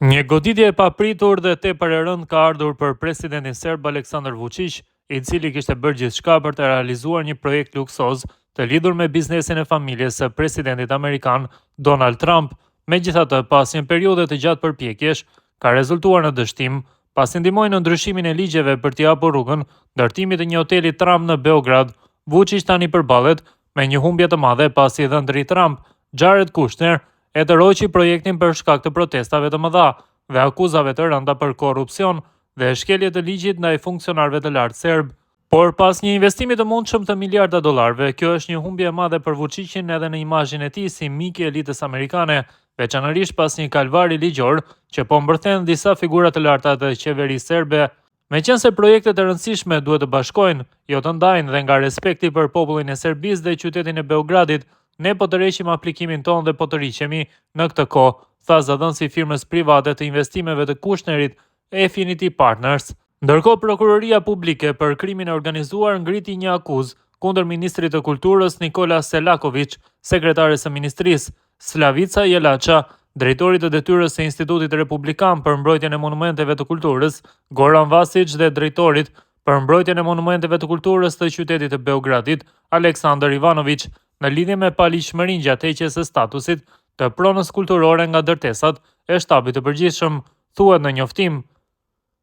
Një goditje e papritur dhe tepër e rëndë ka ardhur për presidentin serb Aleksandar Vučić, i cili kishte bërë gjithçka për të realizuar një projekt luksoz të lidhur me biznesin e familjes së presidentit amerikan Donald Trump. Megjithatë, pas një periudhe të gjatë përpjekjesh, ka rezultuar në dështim, pasi ndihmoi në ndryshimin e ligjeve për t'i hapur rrugën ndërtimit të një hoteli Trump në Beograd. Vučić tani përballet me një humbje të madhe pasi dhëndri Trump, Jared Kushner, e tërhoqi projektin për shkak të protestave të mëdha dhe akuzave të rënda për korrupsion dhe shkelje të ligjit ndaj funksionarëve të lartë serb. Por pas një investimi të mundshëm të miliarda dollarëve, kjo është një humbje e madhe për Vučićin edhe në imazhin e tij si mik i elitës amerikane, veçanërisht pas një kalvari ligjor që po mbërthen disa figura të larta të qeverisë serbe. Meqense projektet e rëndësishme duhet të bashkojnë, jo të ndajnë dhe nga respekti për popullin e Serbisë dhe qytetin e Beogradit, ne po të rreqim aplikimin ton dhe po të rriqemi në këtë kohë, tha zëdhënësi firmës private të investimeve të Kushnerit, Affinity Partners. Ndërkohë, prokuroria publike për krimin e organizuar ngriti një akuzë kundër ministrit të kulturës Nikola Selaković, sekretares së ministrisë, Slavica Jelaça, drejtorit të detyrës së Institutit Republikan për mbrojtjen e monumenteve të kulturës, Goran Vasić dhe drejtorit për mbrojtjen e monumenteve të kulturës të qytetit të Beogradit, Aleksandar Ivanović, në lidhje me paligjshmërinë gjatë heqjes së statusit të pronës kulturore nga ndërtesat e shtabit të përgjithshëm, thuhet në njoftim.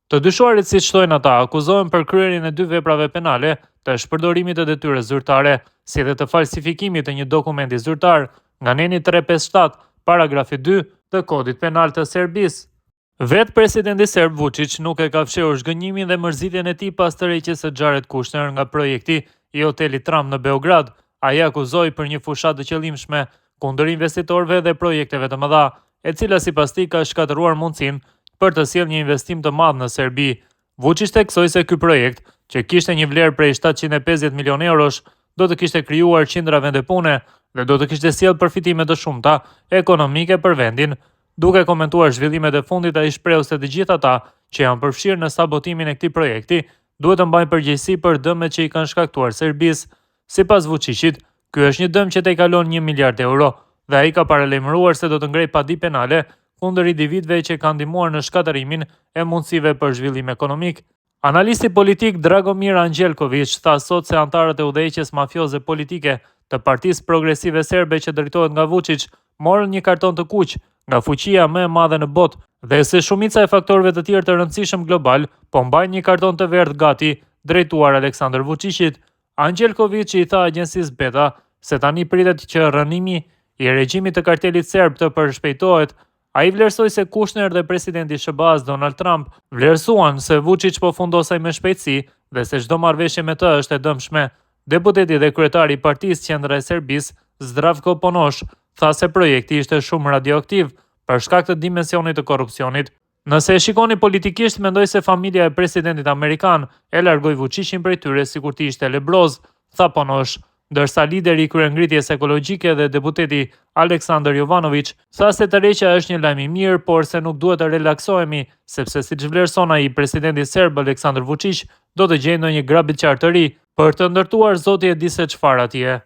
Të dyshuarit, siç thonë ata, akuzohen për kryerjen e 2 veprave penale të shpërdorimit të detyrës zyrtare, si edhe të falsifikimit të një dokumenti zyrtar nga neni 357, paragrafi 2 të Kodit Penal të Serbisë. Vetë presidenti serb Vučić nuk e ka fshehur zhgënjimin dhe mërzitjen e tij pas tërheqjes së Jared Kushner nga projekti i hotelit Trump në Beograd. Ai akuzoi për një fushat të qëllimshme kundër investitorëve dhe projekteve të mëdha, e cila sipas tij ka shkatëruar mundësinë për të sjellë një investim të madh në Serbi. Vučić theksoi se ky projekt, që kishte një vlerë prej 750 milionë eurosh, do të kishte krijuar qindra vende pune dhe do të kishte sjellë përfitime të shumta ekonomike për vendin. Duke komentuar zhvillimet e fundit, ai shpreu se të gjithë ata që janë përfshirë në sabotimin e këtij projekti duhet të mbajnë përgjegjësi për dëmet që i kanë shkaktuar Serbisë. Sipas Vučićit, ky është një dëm që tejkalon 1 miliard euro dhe ai ka paralajmëruar se do të ngrej padi penale kundër individëve që kanë ndihmuar në shkatërimin e mundësive për zhvillim ekonomik. Analisti politik Dragomir Angelković tha sot se antarët e udhëheqjes mafioze politike të Partisë Progresive Serbe që drejtohet nga Vučić morën një karton të kuq nga fuqia më e madhe në botë dhe se shumica e faktorëve të tjerë të rëndësishëm global po mbajnë një karton të verdhë gati drejtuar Aleksandar Vučićit. Angelković i tha agjencisë Beta se tani pritet që rënimi i regjimit të kartelit serb të përshpejtohet. Ai vlerësoi se Kushner dhe presidenti i SBA-s Donald Trump vlerësuan se Vučić po fundosej me shpejtësi dhe se çdo marrëveshje me të është e dëmshme. Deputeti dhe kryetari i Partisë Qendra e Serbisë, Zdravko Ponoš, tha se projekti ishte shumë radioaktiv për shkak të dimensionit të korrupsionit. Nëse e shikoni politikisht, mendoj se familja e presidentit amerikan e largoi Vučićin prej tyre sikur ti ishte lebroz, tha Ponoš, ndërsa lideri i kryengritjes ekologjike dhe deputeti Aleksandar Jovanović tha se tërheqja është një lajm i mirë, por se nuk duhet të relaksohemi, sepse siç vlerëson ai, presidenti serb Aleksandar Vučić do të gjejë ndonjë grabitçar të ri për të ndërtuar zoti e di se çfarë atje.